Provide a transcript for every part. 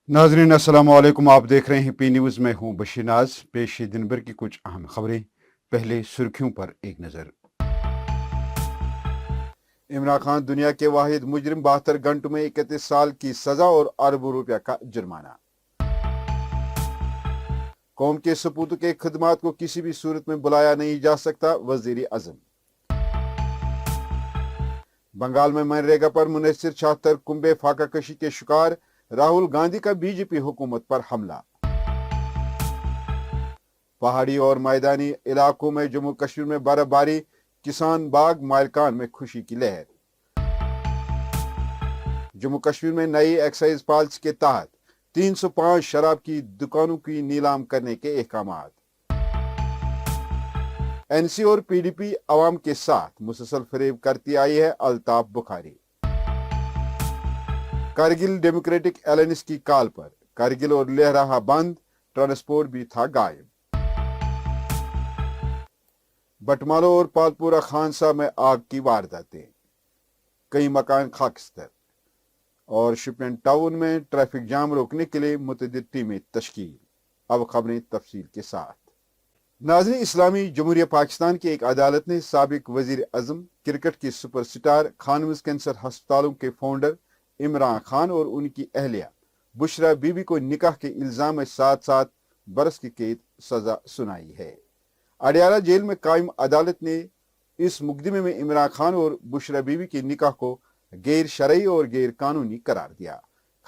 नाजरीन अस्सलाम वालेकुम। आप देख रहे हैं पी न्यूज़ में हूं बशीर नाज। पेश है दिन भर की कुछ अहम खबरें। पहले सुर्खियों पर एक नज़र। इमरान खान दुनिया के वाहिद मुजरिम, 72 घंटों में 31 साल की सजा और अरबों रुपया का जुर्माना। कौम के सपूतों के खिदमात को किसी भी सूरत में बुलाया नहीं जा सकता, वजीर आजम। बंगाल में मनरेगा पर मुनहसर 76 कुंबे फाका कशी के शिकार, राहुल गांधी का बीजेपी हुकूमत पर हमला। पहाड़ी और मैदानी इलाकों में जम्मू कश्मीर में बर्फबारी, किसान बाग मालिकान में खुशी की लहर। जम्मू कश्मीर में नई एक्साइज पॉलिसी के तहत 305 शराब की दुकानों की नीलाम करने के अहकामात। एनसी और पीडीपी अवाम के साथ मुसलसल फरेब करती आई है, अल्ताफ बुखारी। कारगिल डेमोक्रेटिक एलायंस की कॉल पर कारगिल और लेह रहा बंद, ट्रांसपोर्ट भी था गायब। बटमालो और पालपुरा खानसा में आग की वारदातें, कई मकान खाकस्तर। और शिपियन टाउन में ट्रैफिक जाम रोकने के लिए मुतअद्दिद टीमें तश्कील। अब खबरें तफसील के साथ। नाज़रीन, इस्लामी जमहूरिया पाकिस्तान की एक अदालत ने साबिक वजीर आजम, क्रिकेट की सुपरस्टार, खानविस कैंसर अस्पतालों के फाउंडर इमरान खान और उनकी अहलिया बुशरा बीबी को निकाह के इल्जाम में 7-7 बरस की कैद सजा सुनाई है। अडियाला जेल में कायम अदालत ने इस मुकदमे में इमरान खान और बुशरा बीबी के निकाह को गैर शरई और गैर कानूनी करार दिया।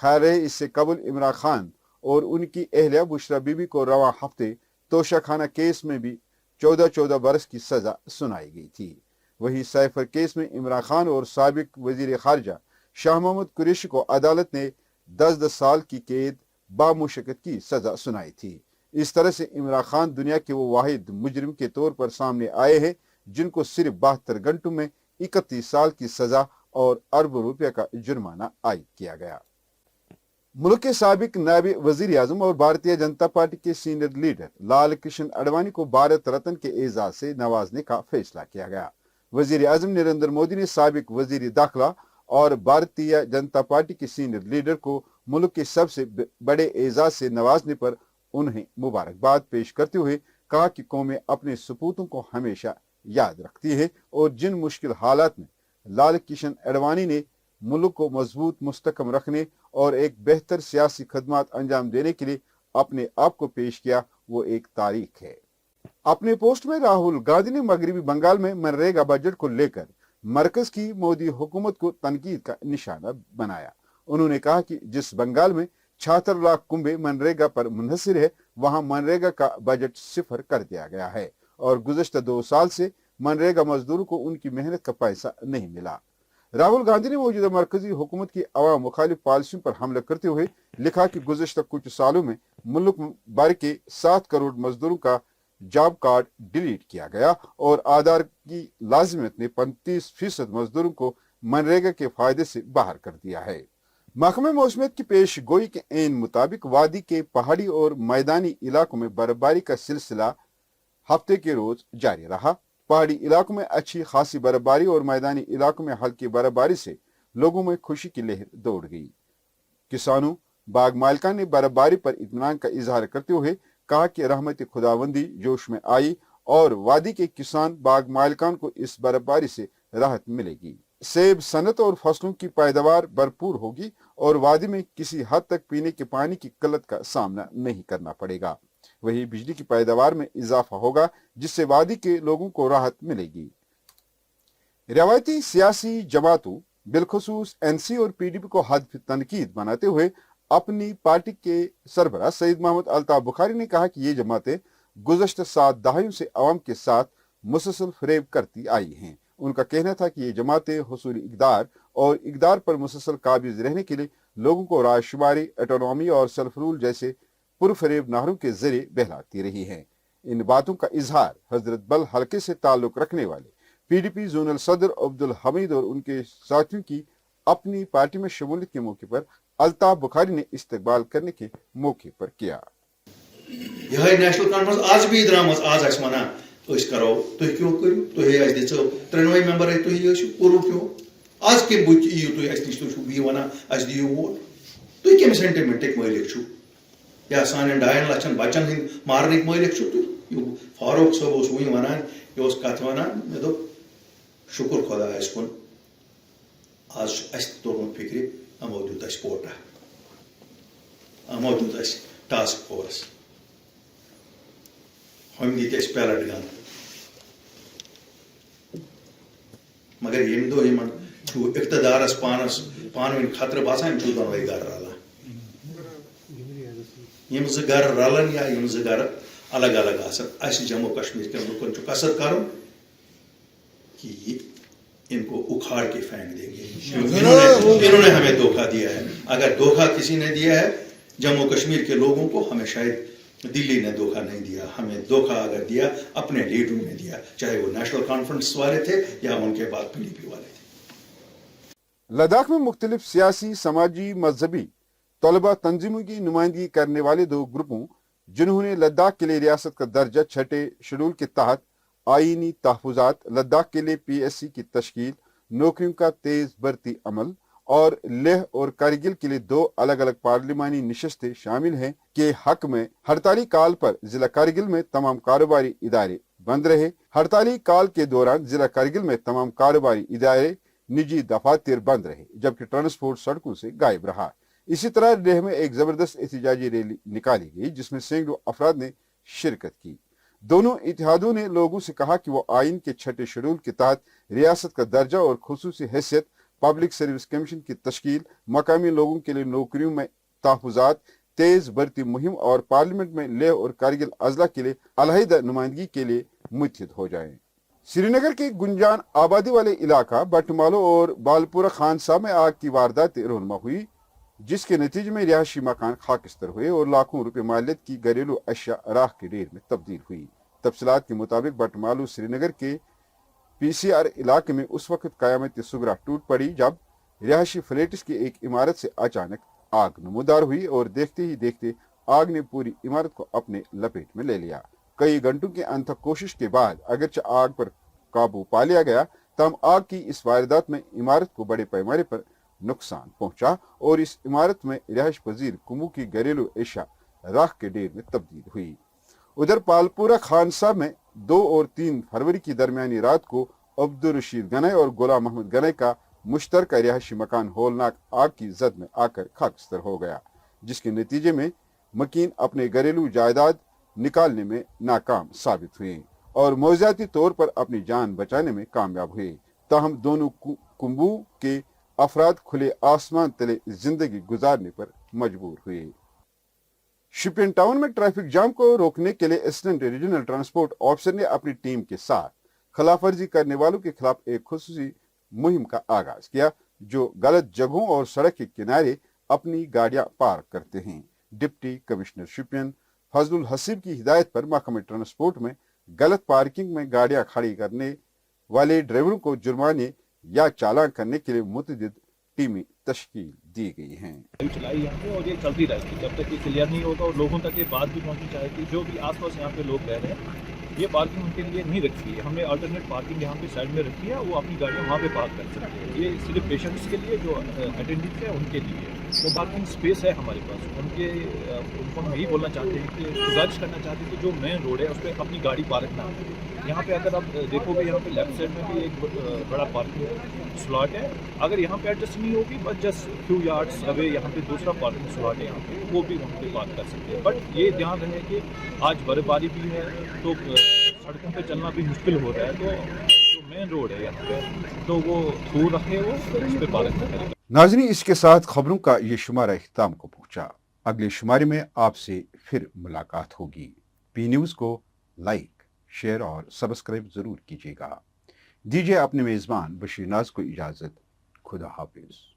खैर रहे, इससे कबल इमरान खान और उनकी अहलिया बुशरा बीबी को रवां हफ्ते तोशाखाना केस में भी 14-14 बरस की सजा सुनाई गई थी। वहीं साइफर केस में इमरान खान और साबिक वजीर खारजा शाह मोहम्मद कुरैशी को अदालत ने 10-10 साल की कैद बामुशक्कत की सजा सुनाई थी। इस तरह से इमरान खान दुनिया के वो वाहिद मुजरिम के तौर पर सामने आए हैं जिनको सिर्फ 72 घंटों में 31 साल की सजा और अरबों रुपये का जुर्माना आयद किया गया। मुल्क के साबिक नायब वजीर आजम और भारतीय जनता पार्टी के सीनियर लीडर लाल कृष्ण आडवाणी को भारत रत्न के एजाज से नवाजने का फैसला किया गया। वजीर आजम नरेंद्र मोदी ने साबिक वजीर दाखिला और भारतीय जनता पार्टी के सीनियर लीडर को मुल्क के सबसे बड़े एजाज से नवाजने पर उन्हें मुबारकबाद पेश करते हुए कहा कि कौमें अपने सपूतों को हमेशा याद रखती है और जिन मुश्किल हालात में लाल कृष्ण आडवाणी ने मुल्क को मजबूत मुस्तकम रखने और एक बेहतर सियासी खदमात अंजाम देने के लिए अपने आप को पेश किया, वो एक तारीख है। अपने पोस्ट में राहुल गांधी ने मगरबी बंगाल में मनरेगा बजट को लेकर मरकज की मोदी हुकूमत को तनकीद का निशाना बनाया। उन्होंने कहा कि जिस बंगाल में 76 लाख कुंबे मनरेगा पर मुनहसर है, वहां मनरेगा का बजट सिफर कर दिया गया है और गुज़श्ता 2 साल से मनरेगा मजदूरों को उनकी मेहनत का पैसा नहीं मिला। राहुल गांधी ने मौजूदा मरकजी हुकूमत की अवाम मुखालिफ पॉलिसियों पर हमला करते हुए लिखा कि गुज़श्ता कुछ सालों में मुल्क भर के 7 करोड़ मजदूरों का जॉब कार्ड डिलीट किया गया और आधार की लाजिमियत ने 35% मजदूरों को मनरेगा के फायदे से बाहर कर दिया है। महकमे मौसमियत की पेश गोई के ऐन मुताबिक वादी के पहाड़ी और मैदानी इलाकों में बर्फबारी का सिलसिला हफ्ते के रोज जारी रहा। पहाड़ी इलाकों में अच्छी खासी बर्फबारी और मैदानी इलाकों में हल्की बर्फबारी से लोगों में खुशी की लहर दौड़ गई। किसानों, बाग मालिकान ने बर्फबारी पर इत्मीनान का इजहार करते हुए कहा कि रहमत खुदावंदी जोश में आई और वादी के किसान बाग मालिकान को इस बर्फबारी से राहत मिलेगी। सेब सनत और फसलों की पैदावार भरपूर होगी और वादी में किसी हद तक पीने के पानी की किल्लत का सामना नहीं करना पड़ेगा। वही बिजली की पैदावार में इजाफा होगा जिससे वादी के लोगों को राहत मिलेगी। रवायती सियासी जमातों बिलखुसूस एनसी और पीडीपी को हद तनकीद बनाते हुए अपनी पार्टी के सरबराह सईद मोहम्मद अल्ताफ बुखारी ने कहा कि ये जमातें गुज़श्ता 7 दहाइयों से अवाम के साथ मुसलसल फरेब करती आई हैं। उनका कहना था कि ये जमातें हुसूल इक़दार और इक़दार पर मुसलसल काबिज रहने के लिए लोगों को रायशुमारी, ऑटोनॉमी और सेल्फ रूल जैसे पुरफरेब नारों के जरिए बहलाती रही हैं। इन बातों का इजहार हजरत बल हल्के से ताल्लुक रखने वाले पीडीपी जोनल सदर अब्दुल हमीद और उनके साथियों की अपनी पार्टी में शमूलियत के मौके पर अल्ताफ बुखारी ने इस्तकबाल करने के मौके पर किया। यह नेशनल कॉन्फ्रेंस आज भी द्रामस आज आस वनान अस करो तुह क्यों करू तुह अस दिसो त्रेनवे मेंबर तुह पूर्व क्यों आज के बुच यू तुह अस निश तुह बी वनान अस दियो वोट تُہۍ کَمہِ سینٹِمنٹٕکۍ مٲلِک چھُو یا سانٮ۪ن 2.5 لَچھَن بَچَن ہٕنٛدۍ مارنٕکۍ مٲلِک چھُو تُہۍ یہِ فاروق صٲب اوس وٕنۍ وَنان یہِ اوس کَتھ وَنان مےٚ دوٚپ شُکُر خۄدایَس کُن آز چھُ اَسہِ تہِ توٚرمُت فِکرِ یِمو دیُت اَسہِ کوٹا یِمو دیُت اَسہِ ٹاسک فورس ہُمۍ دِتۍ اَسہِ پیلٹ گن مگر ییٚمہِ دۄہ یِمن چھُ اقتدارس پانس پانہٕ ؤنۍ خطرٕ باسان یِم چھُ دۄنوَے گرٕ رلان یِم زٕ گرٕ رلان یا یِم زٕ گرٕ الگ الگ آسان اَسہِ جموں کشمیٖر کٮ۪ن لُکن چھُ قصد کرُن کہ یہ ان کو اکھاڑ کے پھینک دیں گے انہوں نے ہمیں دھوکہ دیا ہے اگر دھوکہ کسی نے دیا ہے جموں کشمیر کے لوگوں کو ہمیں شاید دلی نے دھوکہ نہیں دیا ہمیں دھوکہ اگر دیا اپنے لیڈروں نے دیا چاہے وہ نیشنل کانفرنس والے تھے یا ان کے بعد PDP والے تھے لداخ میں مختلف سیاسی سماجی مذہبی طلبہ تنظیموں کی نمائندگی کرنے والے 2 گروپوں جنہوں نے لداخ کے لیے ریاست کا درجہ 6 شیڈول کے تحت آئینی تحفظات لداخ کے لیے PSC کی تشکیل نوکریوں کا تیز برتی عمل اور لیہ اور کارگل کے لیے 2 الگ الگ پارلیمانی نشستیں شامل ہیں کے حق میں ہڑتالی کال پر ضلع کارگل میں تمام کاروباری ادارے بند رہے ہڑتالی کال کے دوران ضلع کارگل میں تمام کاروباری ادارے نجی دفاتر بند رہے جبکہ ٹرانسپورٹ سڑکوں سے غائب رہا اسی طرح لیہ میں ایک زبردست احتجاجی ریلی نکالی گئی جس میں سینکڑوں افراد نے شرکت کی دونوں اتحادوں نے لوگوں سے کہا کہ وہ آئین کے 6 شیڈول کے تحت ریاست کا درجہ اور خصوصی حیثیت پبلک سروس کمیشن کی تشکیل مقامی لوگوں کے لیے نوکریوں میں تحفظات تیز برتی مہم اور پارلیمنٹ میں لیہ اور کارگل اضلاع کے لیے علیحدہ نمائندگی کے لیے متحد ہو جائیں سری نگر کے گنجان آبادی والے علاقہ بٹمالو اور بالپورہ خانسا میں آگ کی واردات رونما ہوئی جس کے نتیجے میں رہائشی مکان خاکستر ہوئے اور لاکھوں روپے مالیت کی گھریلو اشیاء راکھ کے ڈھیر میں تبدیل ہوئی تفصیلات کے مطابق بٹمالو سری نگر کے PCR علاقے میں اس وقت قیامت سگرا ٹوٹ پڑی جب رہائشی فلیٹس کی ایک عمارت سے اچانک آگ نمودار ہوئی اور دیکھتے ہی دیکھتے آگ نے پوری عمارت کو اپنے لپیٹ میں لے لیا کئی گھنٹوں کی انتھک کوشش کے بعد اگرچہ آگ پر قابو پا لیا گیا تاہم آگ کی اس واردات میں عمارت کو بڑے پیمانے پر نقصان پہنچا اور اس عمارت میں رہائش پذیر کمبو کی گھریلو اشیاء راکھ کے ڈھیر میں تبدیل ہوئی ادھر پالپورہ خانسا میں 2 اور 3 فروری کی درمیانی رات کو عبدالرشید گنئی اور غلام محمد گنئی کا مشترکہ رہائشی مکان ہولناک آگ کی زد میں آ کر خاکستر ہو گیا جس کے نتیجے میں مکین اپنے گھریلو جائیداد نکالنے میں ناکام ثابت ہوئے اور موضوعاتی طور پر اپنی جان بچانے میں کامیاب ہوئے تاہم دونوں کمبو کے افراد کھلے آسمان تلے زندگی گزارنے پر مجبور ہوئے شپین ٹاؤن میں ٹریفک جام کو روکنے کے لیے اسسٹنٹ ریجنل ٹرانسپورٹ آفیسر نے اپنی ٹیم کے ساتھ خلاف ورزی کرنے والوں کے خلاف ایک خصوصی مہم کا آغاز کیا جو غلط جگہوں اور سڑک کے کنارے اپنی گاڑیاں پارک کرتے ہیں ڈپٹی کمشنر شپین فضل الحسیب کی ہدایت پر محکمہ ٹرانسپورٹ میں غلط پارکنگ میں گاڑیاں کھڑی کرنے والے ڈرائیوروں کو جرمانے یا چالان کرنے کے لیے متعدد ٹیمیں تشکیل دی گئی ہیں چلائی یہاں پہ اور یہ چلتی رہتی ہے جب تک یہ کلیئر نہیں ہوگا اور لوگوں تک یہ بات بھی پہنچنی چاہیے کہ جو بھی آس پاس یہاں پہ لوگ رہ رہے ہیں یہ پارکنگ ان کے لیے نہیں رکھی ہے ہم نے آلٹرنیٹ پارکنگ یہاں پہ سائڈ میں رکھی ہے وہ اپنی گاڑیاں وہاں پہ پارک کر سکتے ہیں یہ صرف پیشنٹس کے لیے جو اٹینڈنٹس ہیں ان کے لیے وہ پارکنگ اسپیس ہے ہمارے پاس ان کو ہم یہی بولنا چاہتے ہیں کہ گزارش کرنا چاہتے ہیں کہ جو مین روڈ ہے اس پہ اپنی گاڑی پارک نہ کریں یہاں پہ اگر آپ دیکھو گے یہاں پہ لیفٹ سائڈ میں بھی ایک بڑا پارکنگ سلاٹ ہے اگر یہاں پہ ایڈجسٹ نہیں ہوگی بس جسٹ فیو یارڈس اوے یہاں پہ دوسرا پارکنگ سلاٹ ہے یہاں پہ وہ بھی وہاں پہ پارک کر سکتے ہیں بٹ یہ دھیان رہے کہ آج برف باری بھی ہے تو سڑکوں پہ چلنا بھی مشکل ہو رہا ہے تو جو مین روڈ ہے یہاں پہ تو وہ دور رکھے وہ اس پہ پارک کرے ناظرین اس کے ساتھ خبروں کا یہ شمارہ اختتام کو پہنچا اگلے شمارے میں آپ سے پھر ملاقات ہوگی پی نیوز کو لائک شیئر اور سبسکرائب ضرور کیجیے گا دیجیے اپنے میزبان بشیر ناز کو اجازت خدا حافظ